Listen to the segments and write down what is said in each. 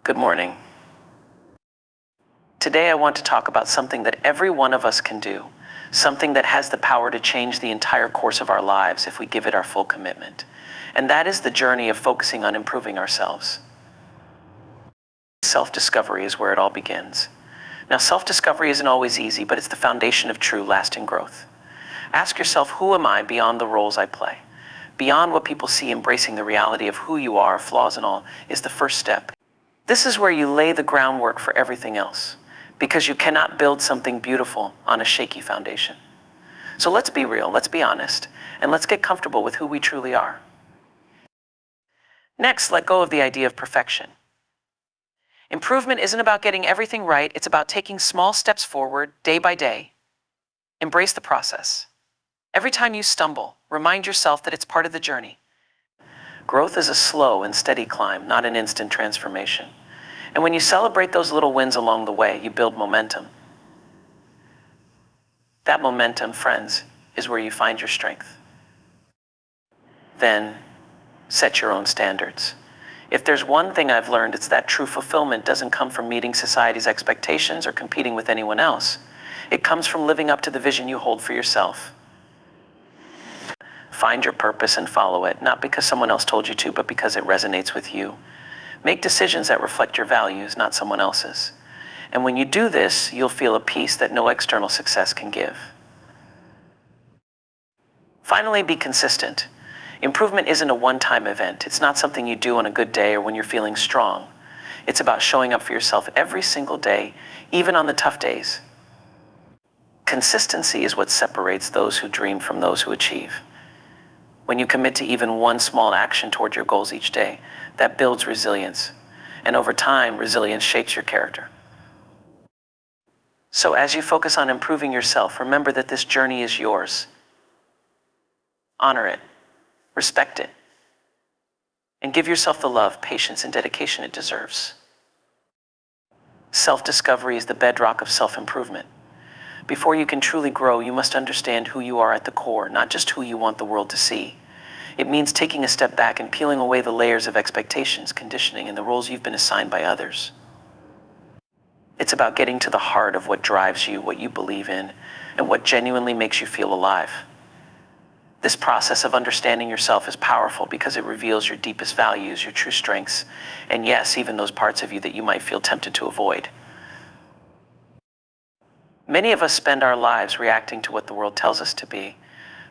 Good morning. Today I want to talk about something that every one of us can do, something that has the power to change the entire course of our lives if we give it our full commitment. And that is the journey of focusing on improving ourselves. Self-discovery is where it all begins. Now, self-discovery isn't always easy, but it's the foundation of true, lasting growth. Ask yourself, who am I beyond the roles I play? Beyond what people see, embracing the reality of who you are, flaws and all, is the first step. This is where you lay the groundwork for everything else, because you cannot build something beautiful on a shaky foundation. So let's be real, let's be honest, and let's get comfortable with who we truly are. Next, let go of the idea of perfection. Improvement isn't about getting everything right, it's about taking small steps forward, day by day. Embrace the process. Every time you stumble, remind yourself that it's part of the journey. Growth is a slow and steady climb, not an instant transformation. And when you celebrate those little wins along the way, you build momentum. That momentum, friends, is where you find your strength. Then, set your own standards. If there's one thing I've learned, it's that true fulfillment doesn't come from meeting society's expectations or competing with anyone else. It comes from living up to the vision you hold for yourself. Find your purpose and follow it, not because someone else told you to, but because it resonates with you. Make decisions that reflect your values, not someone else's. And when you do this, you'll feel a peace that no external success can give. Finally, be consistent. Improvement isn't a one-time event. It's not something you do on a good day or when you're feeling strong. It's about showing up for yourself every single day, even on the tough days. Consistency is what separates those who dream from those who achieve. When you commit to even one small action toward your goals each day, that builds resilience. And over time, resilience shapes your character. So as you focus on improving yourself, remember that this journey is yours. Honor it, respect it, and give yourself the love, patience, and dedication it deserves. Self-discovery is the bedrock of self-improvement. Before you can truly grow, you must understand who you are at the core, not just who you want the world to see. It means taking a step back and peeling away the layers of expectations, conditioning, and the roles you've been assigned by others. It's about getting to the heart of what drives you, what you believe in, and what genuinely makes you feel alive. This process of understanding yourself is powerful because it reveals your deepest values, your true strengths, and yes, even those parts of you that you might feel tempted to avoid. Many of us spend our lives reacting to what the world tells us to be,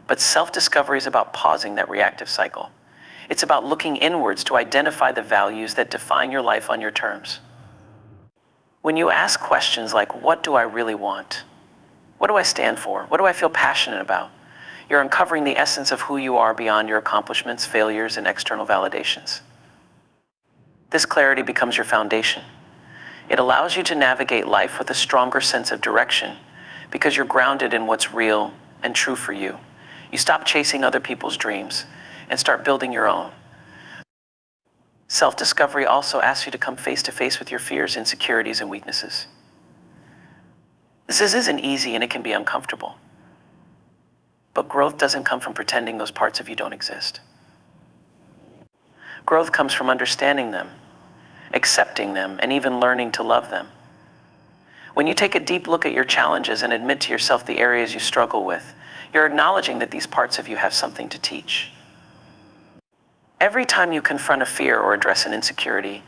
but self-discovery is about pausing that reactive cycle. It's about looking inwards to identify the values that define your life on your terms. When you ask questions like, what do I really want? What do I stand for? What do I feel passionate about? You're uncovering the essence of who you are beyond your accomplishments, failures, and external validations. This clarity becomes your foundation. It allows you to navigate life with a stronger sense of direction because you're grounded in what's real and true for you. You stop chasing other people's dreams and start building your own. Self-discovery also asks you to come face to face with your fears, insecurities, and weaknesses. This isn't easy and it can be uncomfortable. But growth doesn't come from pretending those parts of you don't exist. Growth comes from understanding them, accepting them, and even learning to love them. When you take a deep look at your challenges and admit to yourself the areas you struggle with, you're acknowledging that these parts of you have something to teach. Every time you confront a fear or address an insecurity,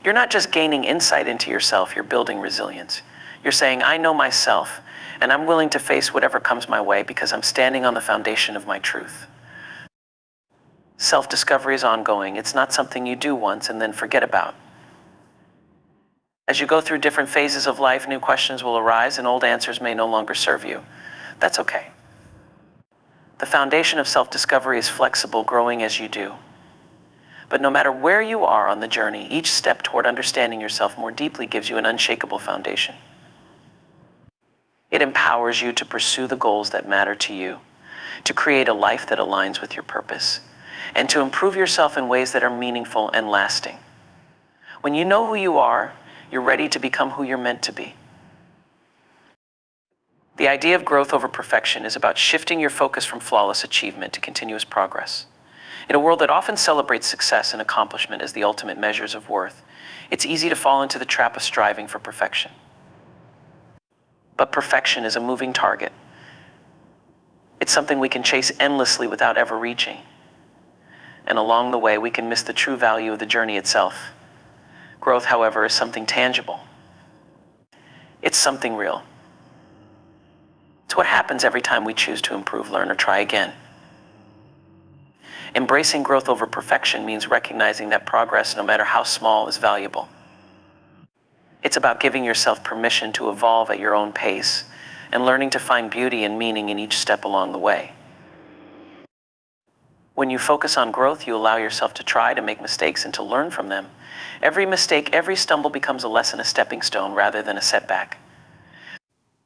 you're not just gaining insight into yourself, you're building resilience. You're saying, I know myself, and I'm willing to face whatever comes my way because I'm standing on the foundation of my truth. Self-discovery is ongoing. It's not something you do once and then forget about. As you go through different phases of life, new questions will arise and old answers may no longer serve you. That's okay. The foundation of self-discovery is flexible, growing as you do. But no matter where you are on the journey, each step toward understanding yourself more deeply gives you an unshakable foundation. It empowers you to pursue the goals that matter to you, to create a life that aligns with your purpose, and to improve yourself in ways that are meaningful and lasting. When you know who you are, you're ready to become who you're meant to be. The idea of growth over perfection is about shifting your focus from flawless achievement to continuous progress. In a world that often celebrates success and accomplishment as the ultimate measures of worth, It's easy to fall into the trap of striving for perfection. But perfection is a moving target. It's something we can chase endlessly without ever reaching. And along the way, we can miss the true value of the journey itself. Growth, however, is something tangible. It's something real. It's what happens every time we choose to improve, learn, or try again. Embracing growth over perfection means recognizing that progress, no matter how small, is valuable. It's about giving yourself permission to evolve at your own pace and learning to find beauty and meaning in each step along the way. When you focus on growth, you allow yourself to try, to make mistakes, and to learn from them. Every mistake, every stumble becomes a lesson, a stepping stone, rather than a setback.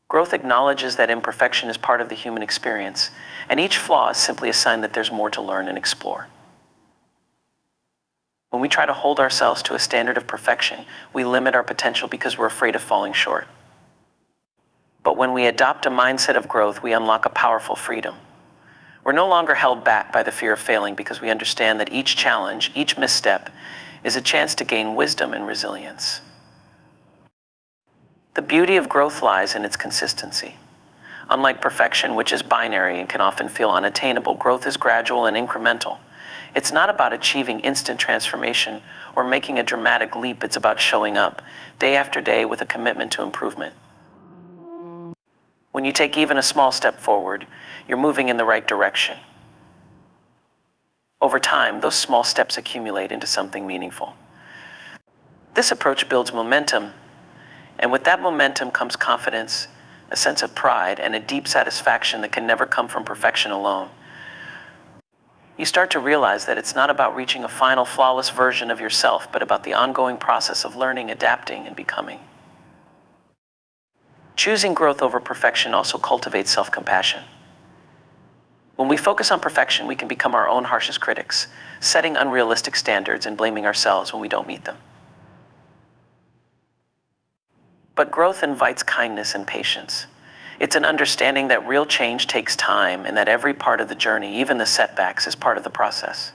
Growth acknowledges that imperfection is part of the human experience, and each flaw is simply a sign that there's more to learn and explore. When we try to hold ourselves to a standard of perfection, we limit our potential because we're afraid of falling short. But when we adopt a mindset of growth, we unlock a powerful freedom. We're no longer held back by the fear of failing because we understand that each challenge, each misstep, is a chance to gain wisdom and resilience. The beauty of growth lies in its consistency. Unlike perfection, which is binary and can often feel unattainable, growth is gradual and incremental. It's not about achieving instant transformation or making a dramatic leap. It's about showing up day after day with a commitment to improvement. When you take even a small step forward, you're moving in the right direction. Over time, those small steps accumulate into something meaningful. This approach builds momentum, and with that momentum comes confidence, a sense of pride, and a deep satisfaction that can never come from perfection alone. You start to realize that it's not about reaching a final, flawless version of yourself, but about the ongoing process of learning, adapting, and becoming. Choosing growth over perfection also cultivates self-compassion. When we focus on perfection, we can become our own harshest critics, setting unrealistic standards and blaming ourselves when we don't meet them. But growth invites kindness and patience. It's an understanding that real change takes time and that every part of the journey, even the setbacks, is part of the process.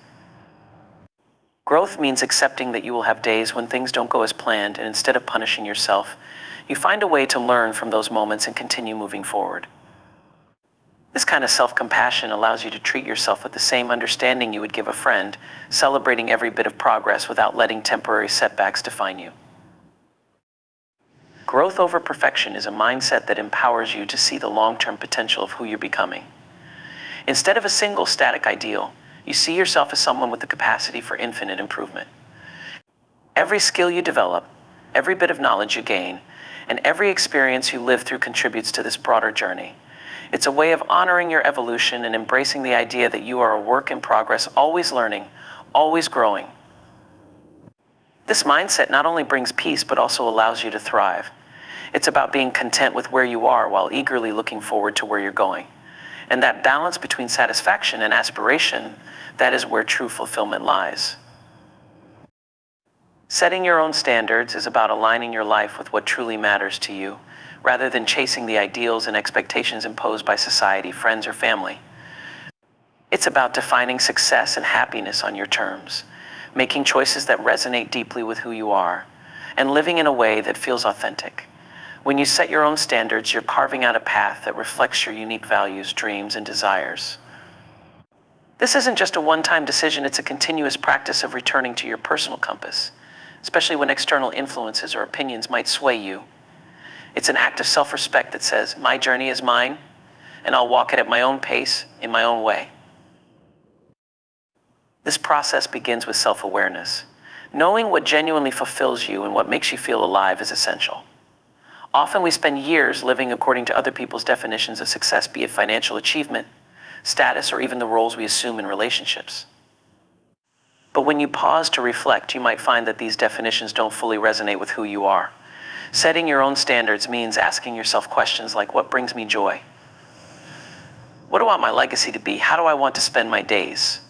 Growth means accepting that you will have days when things don't go as planned, and instead of punishing yourself, you find a way to learn from those moments and continue moving forward. This kind of self-compassion allows you to treat yourself with the same understanding you would give a friend, celebrating every bit of progress without letting temporary setbacks define you. Growth over perfection is a mindset that empowers you to see the long-term potential of who you're becoming. Instead of a single static ideal, you see yourself as someone with the capacity for infinite improvement. Every skill you develop, every bit of knowledge you gain, and every experience you live through contributes to this broader journey. It's a way of honoring your evolution and embracing the idea that you are a work in progress, always learning, always growing. This mindset not only brings peace, but also allows you to thrive. It's about being content with where you are while eagerly looking forward to where you're going. And that balance between satisfaction and aspiration, that is where true fulfillment lies. Setting your own standards is about aligning your life with what truly matters to you, rather than chasing the ideals and expectations imposed by society, friends, or family. It's about defining success and happiness on your terms, making choices that resonate deeply with who you are, and living in a way that feels authentic. When you set your own standards, you're carving out a path that reflects your unique values, dreams, and desires. This isn't just a one-time decision, it's a continuous practice of returning to your personal compass, especially when external influences or opinions might sway you. It's an act of self-respect that says, my journey is mine, and I'll walk it at my own pace, in my own way. This process begins with self-awareness. Knowing what genuinely fulfills you and what makes you feel alive is essential. Often we spend years living according to other people's definitions of success, be it financial achievement, status, or even the roles we assume in relationships. But when you pause to reflect, you might find that these definitions don't fully resonate with who you are. Setting your own standards means asking yourself questions like, what brings me joy? What do I want my legacy to be? How do I want to spend my days?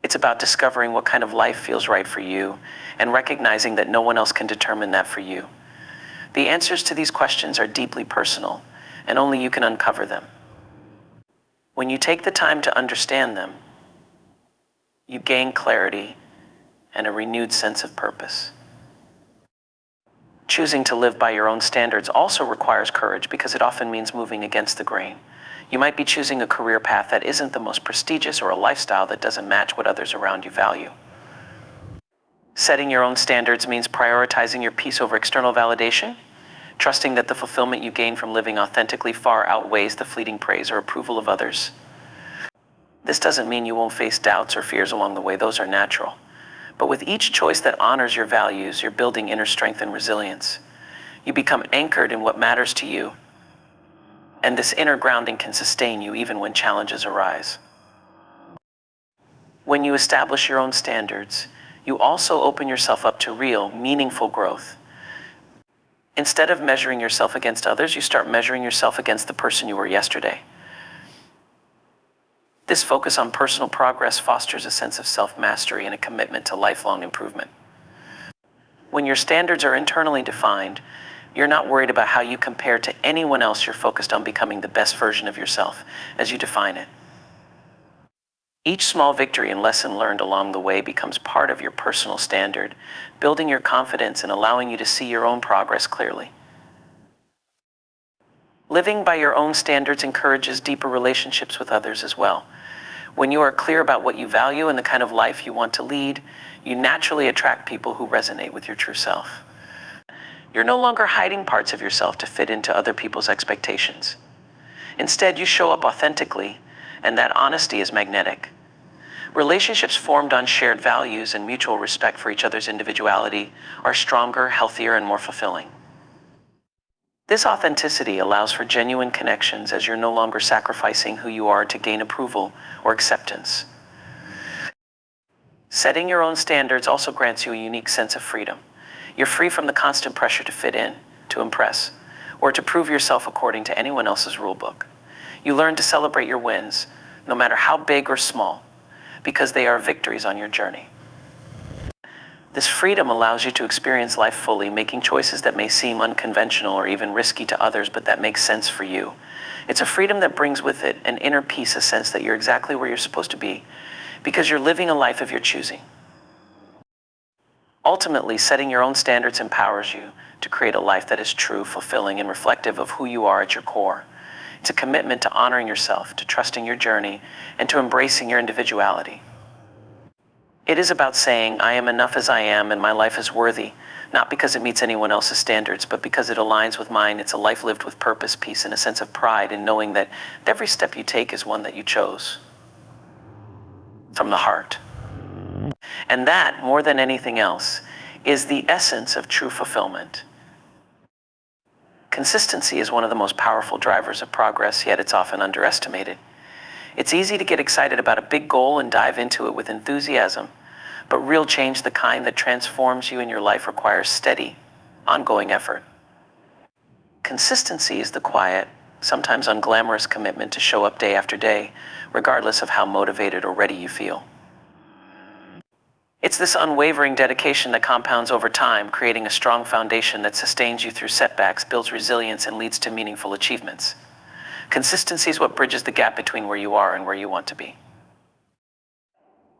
It's about discovering what kind of life feels right for you and recognizing that no one else can determine that for you. The answers to these questions are deeply personal, and only you can uncover them. When you take the time to understand them, you gain clarity and a renewed sense of purpose. Choosing to live by your own standards also requires courage because it often means moving against the grain. You might be choosing a career path that isn't the most prestigious or a lifestyle that doesn't match what others around you value. Setting your own standards means prioritizing your peace over external validation, trusting that the fulfillment you gain from living authentically far outweighs the fleeting praise or approval of others. This doesn't mean you won't face doubts or fears along the way. Those are natural. But with each choice that honors your values, you're building inner strength and resilience. You become anchored in what matters to you, and this inner grounding can sustain you even when challenges arise. When you establish your own standards, you also open yourself up to real, meaningful growth. Instead of measuring yourself against others, you start measuring yourself against the person you were yesterday. This focus on personal progress fosters a sense of self-mastery and a commitment to lifelong improvement. When your standards are internally defined, you're not worried about how you compare to anyone else. You're focused on becoming the best version of yourself as you define it. Each small victory and lesson learned along the way becomes part of your personal standard, building your confidence and allowing you to see your own progress clearly. Living by your own standards encourages deeper relationships with others as well. When you are clear about what you value and the kind of life you want to lead, you naturally attract people who resonate with your true self. You're no longer hiding parts of yourself to fit into other people's expectations. Instead, you show up authentically, and that honesty is magnetic. Relationships formed on shared values and mutual respect for each other's individuality are stronger, healthier, and more fulfilling. This authenticity allows for genuine connections as you're no longer sacrificing who you are to gain approval or acceptance. Setting your own standards also grants you a unique sense of freedom. You're free from the constant pressure to fit in, to impress, or to prove yourself according to anyone else's rulebook. You learn to celebrate your wins, no matter how big or small, because they are victories on your journey. This freedom allows you to experience life fully, making choices that may seem unconventional or even risky to others, but that make sense for you. It's a freedom that brings with it an inner peace, a sense that you're exactly where you're supposed to be, because you're living a life of your choosing. Ultimately, setting your own standards empowers you to create a life that is true, fulfilling, and reflective of who you are at your core. It's a commitment to honoring yourself, to trusting your journey, and to embracing your individuality. It is about saying, I am enough as I am and my life is worthy, not because it meets anyone else's standards, but because it aligns with mine. It's a life lived with purpose, peace, and a sense of pride in knowing that every step you take is one that you chose from the heart. And that, more than anything else, is the essence of true fulfillment. Consistency is one of the most powerful drivers of progress, yet it's often underestimated. It's easy to get excited about a big goal and dive into it with enthusiasm, but real change, the kind that transforms you and your life, requires steady, ongoing effort. Consistency is the quiet, sometimes unglamorous commitment to show up day after day, regardless of how motivated or ready you feel. It's this unwavering dedication that compounds over time, creating a strong foundation that sustains you through setbacks, builds resilience, and leads to meaningful achievements. Consistency is what bridges the gap between where you are and where you want to be.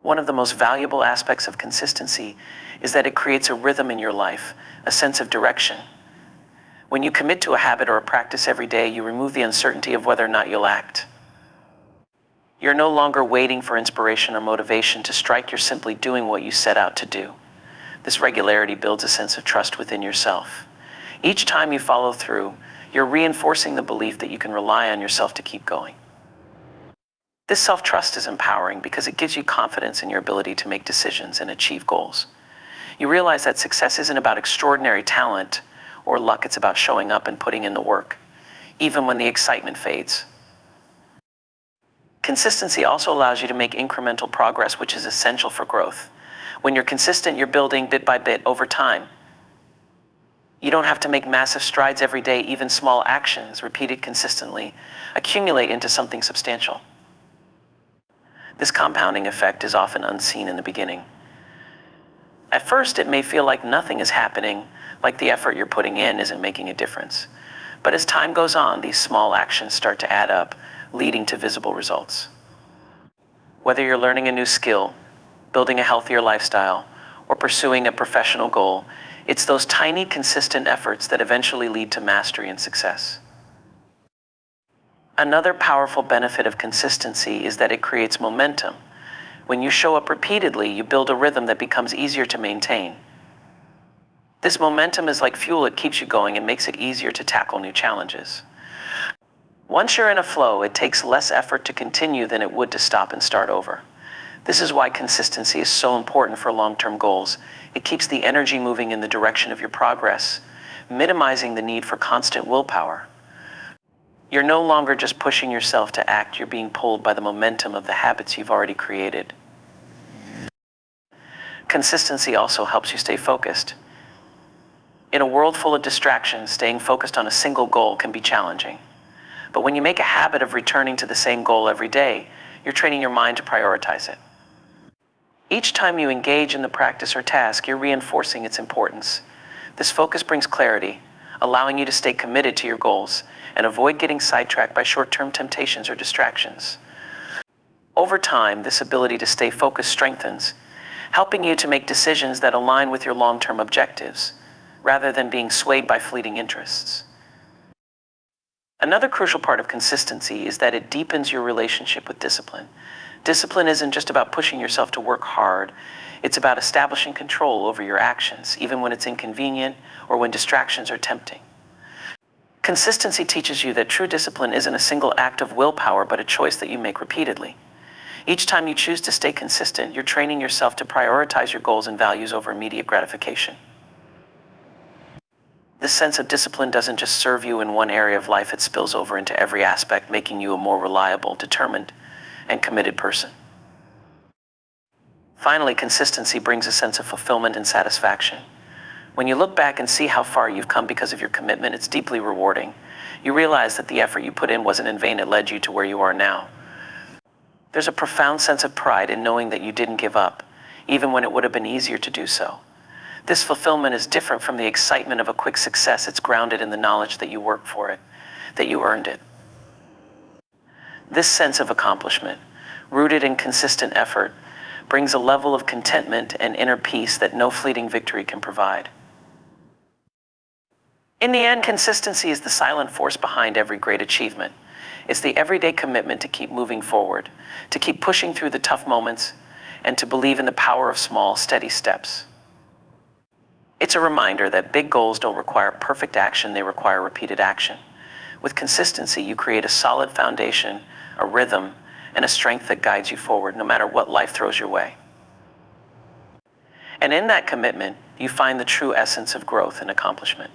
One of the most valuable aspects of consistency is that it creates a rhythm in your life, a sense of direction. When you commit to a habit or a practice every day, you remove the uncertainty of whether or not you'll act. You're no longer waiting for inspiration or motivation to strike. You're simply doing what you set out to do. This regularity builds a sense of trust within yourself. Each time you follow through, you're reinforcing the belief that you can rely on yourself to keep going. This self-trust is empowering because it gives you confidence in your ability to make decisions and achieve goals. You realize that success isn't about extraordinary talent or luck. It's about showing up and putting in the work, even when the excitement fades. Consistency also allows you to make incremental progress, which is essential for growth. When you're consistent, you're building bit by bit over time. You don't have to make massive strides every day. Even small actions, repeated consistently, accumulate into something substantial. This compounding effect is often unseen in the beginning. At first, it may feel like nothing is happening, like the effort you're putting in isn't making a difference. But as time goes on, these small actions start to add up, leading to visible results. Whether you're learning a new skill, building a healthier lifestyle, or pursuing a professional goal, it's those tiny, consistent efforts that eventually lead to mastery and success. Another powerful benefit of consistency is that it creates momentum. When you show up repeatedly, you build a rhythm that becomes easier to maintain. This momentum is like fuel. It keeps you going and makes it easier to tackle new challenges. Once you're in a flow, it takes less effort to continue than it would to stop and start over. This is why consistency is so important for long-term goals. It keeps the energy moving in the direction of your progress, minimizing the need for constant willpower. You're no longer just pushing yourself to act, you're being pulled by the momentum of the habits you've already created. Consistency also helps you stay focused. In a world full of distractions, staying focused on a single goal can be challenging. But when you make a habit of returning to the same goal every day, you're training your mind to prioritize it. Each time you engage in the practice or task, you're reinforcing its importance. This focus brings clarity, allowing you to stay committed to your goals and avoid getting sidetracked by short-term temptations or distractions. Over time, this ability to stay focused strengthens, helping you to make decisions that align with your long-term objectives, rather than being swayed by fleeting interests. Another crucial part of consistency is that it deepens your relationship with discipline. Discipline isn't just about pushing yourself to work hard. It's about establishing control over your actions, even when it's inconvenient or when distractions are tempting. Consistency teaches you that true discipline isn't a single act of willpower, but a choice that you make repeatedly. Each time you choose to stay consistent, you're training yourself to prioritize your goals and values over immediate gratification. This sense of discipline doesn't just serve you in one area of life, it spills over into every aspect, making you a more reliable, determined, and committed person. Finally, consistency brings a sense of fulfillment and satisfaction. When you look back and see how far you've come because of your commitment, it's deeply rewarding. You realize that the effort you put in wasn't in vain, it led you to where you are now. There's a profound sense of pride in knowing that you didn't give up, even when it would have been easier to do so. This fulfillment is different from the excitement of a quick success. It's grounded in the knowledge that you worked for it, that you earned it. This sense of accomplishment, rooted in consistent effort, brings a level of contentment and inner peace that no fleeting victory can provide. In the end, consistency is the silent force behind every great achievement. It's the everyday commitment to keep moving forward, to keep pushing through the tough moments, and to believe in the power of small, steady steps. It's a reminder that big goals don't require perfect action, they require repeated action. With consistency, you create a solid foundation, a rhythm, and a strength that guides you forward no matter what life throws your way. And in that commitment, you find the true essence of growth and accomplishment.